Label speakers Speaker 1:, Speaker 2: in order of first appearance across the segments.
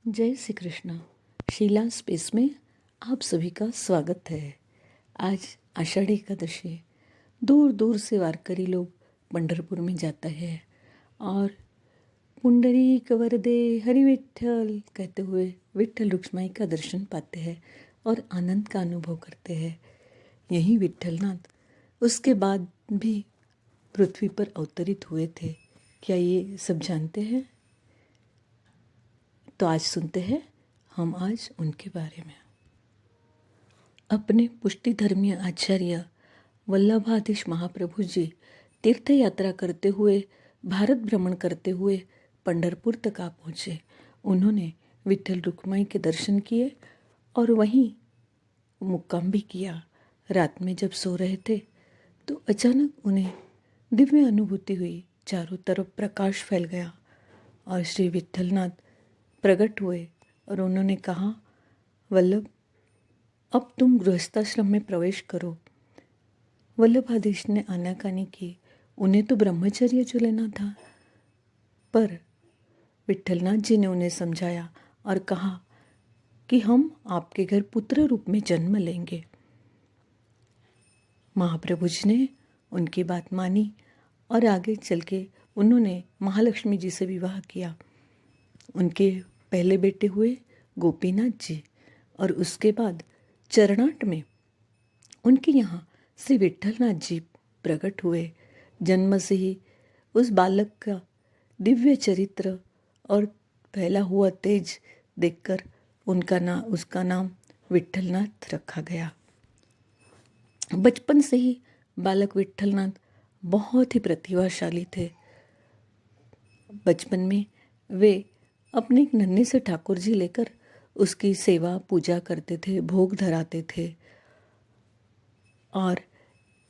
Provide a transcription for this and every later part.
Speaker 1: जय श्री कृष्ण। शीला स्पेस में आप सभी का स्वागत है। आज आषाढ़ी एकादशी है। दूर दूर से वारकरी लोग पंढरपुर में जाता है और पुंडरीक वरदे हरि विठ्ठल कहते हुए विठ्ठल रुक्माई का दर्शन पाते हैं और आनंद का अनुभव करते हैं। यही विठ्ठलनाथ उसके बाद भी पृथ्वी पर अवतरित हुए थे। क्या ये सब जानते हैं? तो आज सुनते हैं हम आज उनके बारे में। अपने पुष्टि धर्मीय आचार्य वल्लभाधीश महाप्रभु जी तीर्थ यात्रा करते हुए, भारत भ्रमण करते हुए पंढरपुर तक आ पहुँचे। उन्होंने विठ्ठल रुक्माई के दर्शन किए और वहीं मुक्काम भी किया। रात में जब सो रहे थे तो अचानक उन्हें दिव्य अनुभूति हुई। चारों तरफ प्रकाश फैल गया और श्री विठ्ठलनाथ प्रकट हुए और उन्होंने कहा, वल्लभ, अब तुम गृहस्थाश्रम में प्रवेश करो। वल्लभाधीश ने आनाकानी की। उन्हें तो ब्रह्मचर्य जो लेना था, पर विठ्ठलनाथ जी ने उन्हें समझाया और कहा कि हम आपके घर पुत्र रूप में जन्म लेंगे। महाप्रभु जी ने उनकी बात मानी और आगे चल के उन्होंने महालक्ष्मी जी से विवाह किया। उनके पहले बेटे हुए गोपीनाथ जी और उसके बाद चरणाट में उनके यहाँ श्री विठ्ठलनाथ जी प्रकट हुए। जन्म से ही उस बालक का दिव्य चरित्र और फैला हुआ तेज देखकर उसका नाम विठ्ठलनाथ रखा गया। बचपन से ही बालक विठ्ठलनाथ बहुत ही प्रतिभाशाली थे। बचपन में वे अपने एक नन्हे से ठाकुर जी लेकर उसकी सेवा पूजा करते थे, भोग धराते थे। और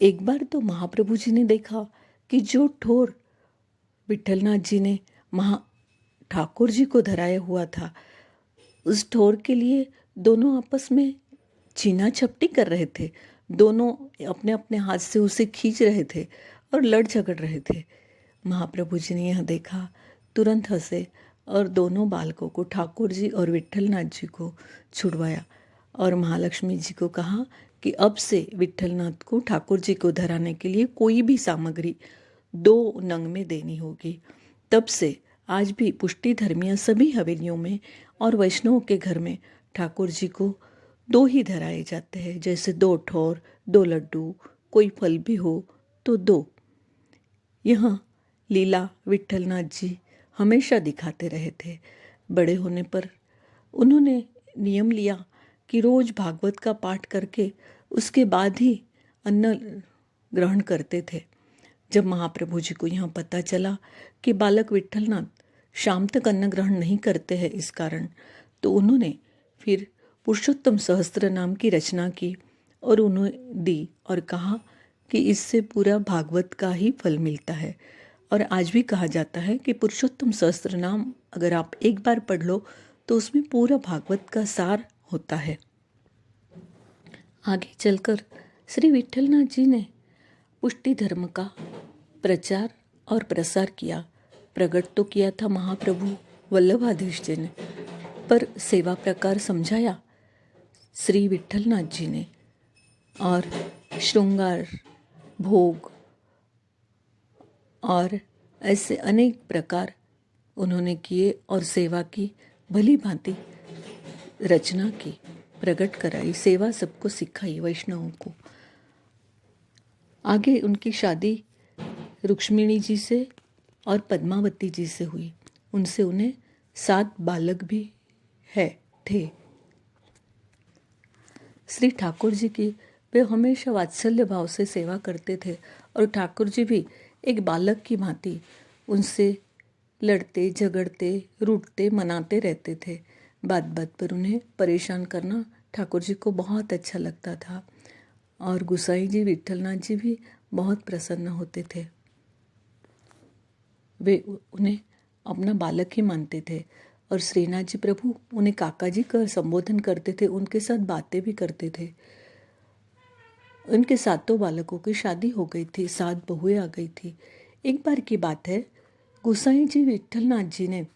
Speaker 1: एक बार तो महाप्रभु जी ने देखा कि जो ठोर विठ्ठलनाथ जी ने ठाकुर जी को धराया हुआ था, उस ठोर के लिए दोनों आपस में छीना झपटी कर रहे थे। दोनों अपने अपने हाथ से उसे खींच रहे थे और लड़ झगड़ रहे थे। महाप्रभु जी ने यह देखा, तुरंत हंसे और दोनों बालकों को, ठाकुर जी और विठ्ठलनाथ जी को, छुड़वाया और महालक्ष्मी जी को कहा कि अब से विठ्ठलनाथ को ठाकुर जी को धराने के लिए कोई भी सामग्री 2 नंग में देनी होगी। तब से आज भी पुष्टि धर्मीय सभी हवेलियों में और वैष्णवों के घर में ठाकुर जी को 2 ही धराए जाते हैं। जैसे 2 ठोर, 2 लड्डू, कोई फल भी हो तो 2। यह लीला विठ्ठलनाथ जी हमेशा दिखाते रहे थे। बड़े होने पर उन्होंने नियम लिया कि रोज भागवत का पाठ करके उसके बाद ही अन्न ग्रहण करते थे। जब महाप्रभु जी को यहाँ पता चला कि बालक विठ्ठलनाथ शाम तक अन्न ग्रहण नहीं करते हैं इस कारण, तो उन्होंने फिर पुरुषोत्तम सहस्त्र नाम की रचना की और उन्हें दी और कहा कि इससे पूरा भागवत का ही फल मिलता है। और आज भी कहा जाता है कि पुरुषोत्तम सहस्त्र नाम अगर आप एक बार पढ़ लो तो उसमें पूरा भागवत का सार होता है। आगे चलकर श्री विठ्ठलनाथ जी ने पुष्टि धर्म का प्रचार और प्रसार किया। प्रकट तो किया था महाप्रभु वल्लभाधीश जी ने, पर सेवा प्रकार समझाया श्री विठ्ठलनाथ जी ने। और श्रृंगार, भोग और ऐसे अनेक प्रकार उन्होंने किए और सेवा की भली भांति रचना की, प्रकट कराई, सेवा सबको सिखाई, वैष्णवों को। आगे उनकी शादी रुक्मिणी जी से और पद्मावती जी से हुई। उनसे उन्हें 7 बालक भी थे। श्री ठाकुर जी की वे हमेशा वात्सल्य भाव से सेवा करते थे और ठाकुर जी भी एक बालक की भांति उनसे लड़ते, झगड़ते, रूठते, मनाते रहते थे। बात बात पर उन्हें परेशान करना ठाकुर जी को बहुत अच्छा लगता था और गुसाई जी, विठ्ठलनाथ जी भी बहुत प्रसन्न होते थे। वे उन्हें अपना बालक ही मानते थे और श्रीनाथ जी प्रभु उन्हें काका जी का संबोधन करते थे, उनके साथ बातें भी करते थे। उनके 7 बालकों की शादी हो गई थी, 7 बहुएं आ गई थी। एक बार की बात है, गोसाई जी विठ्ठलनाथ जी ने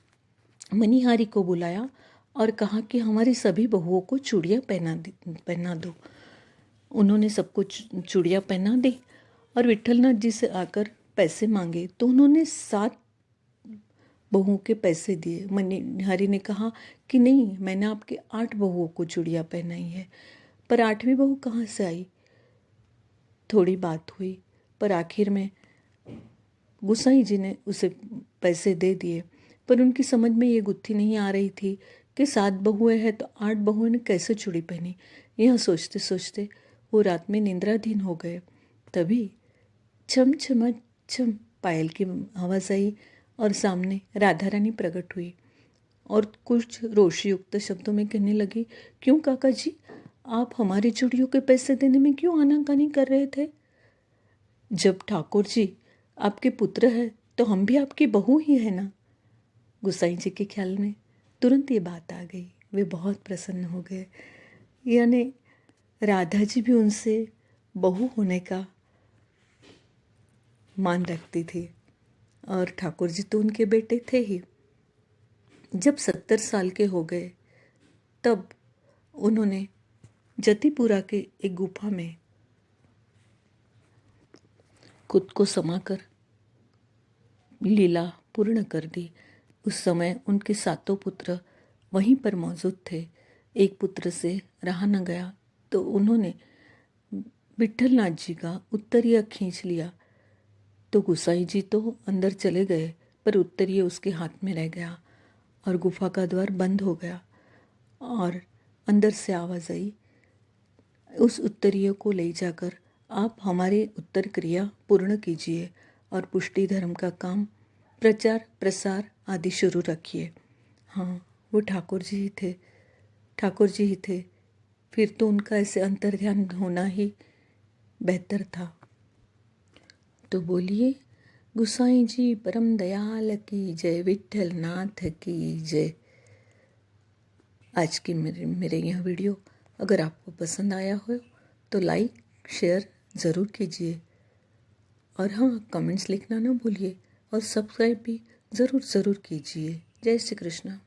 Speaker 1: मनिहारी को बुलाया और कहा कि हमारी सभी बहुओं को चूड़ियाँ पहना दो। उन्होंने सबको चूड़ियाँ पहना दी और विट्ठलनाथ जी से आकर पैसे मांगे तो उन्होंने 7 बहुओं के पैसे दिए। मनिहारी ने कहा कि नहीं, मैंने आपके 8 बहुओं को चूड़ियाँ पहनाई है। पर 8वीं बहू कहाँ से आई? थोड़ी बात हुई, पर आखिर में गुसाई जी ने उसे पैसे दे दिए। पर उनकी समझ में ये गुत्थी नहीं आ रही थी कि 7 बहुएं हैं तो 8 बहुओं ने कैसे चूड़ी पहनी। यह सोचते सोचते वो रात में निंद्राधीन हो गए। तभी छम छमा छम पायल की आवाज़ आई और सामने राधा रानी प्रकट हुई और कुछ रोषयुक्त शब्दों में कहने लगी, क्यों काका जी, आप हमारी चूड़ियों के पैसे देने में क्यों आनाकानी कर रहे थे? जब ठाकुर जी आपके पुत्र है तो हम भी आपकी बहू ही है ना। गुसाई जी के ख्याल में तुरंत ये बात आ गई। वे बहुत प्रसन्न हो गए। यानी राधा जी भी उनसे बहू होने का मान रखती थी और ठाकुर जी तो उनके बेटे थे ही। जब 70 साल के हो गए तब उन्होंने जतिपुरा के एक गुफा में खुद को समाकर लीला पूर्ण कर दी। उस समय उनके 7 पुत्र वहीं पर मौजूद थे। एक पुत्र से रहा न गया तो उन्होंने विट्ठलनाथ जी का उत्तरीय खींच लिया। तो गुसाई जी तो अंदर चले गए पर उत्तरीय उसके हाथ में रह गया और गुफा का द्वार बंद हो गया। और अंदर से आवाज़ आई, उस उत्तरीय को ले जाकर आप हमारे उत्तर क्रिया पूर्ण कीजिए और पुष्टि धर्म का काम, प्रचार प्रसार आदि शुरू रखिए। हाँ, वो ठाकुर जी ही थे, ठाकुर जी ही थे। फिर तो उनका ऐसे अंतर्ध्यान होना ही बेहतर था। तो बोलिए, गुसाई जी परम दयाल की जय, विट्ठल नाथ की जय। आज की मेरे यह वीडियो अगर आपको पसंद आया हो तो लाइक शेयर ज़रूर कीजिए और हाँ, कमेंट्स लिखना ना भूलिए और सब्सक्राइब भी ज़रूर कीजिए। जय श्री कृष्ण।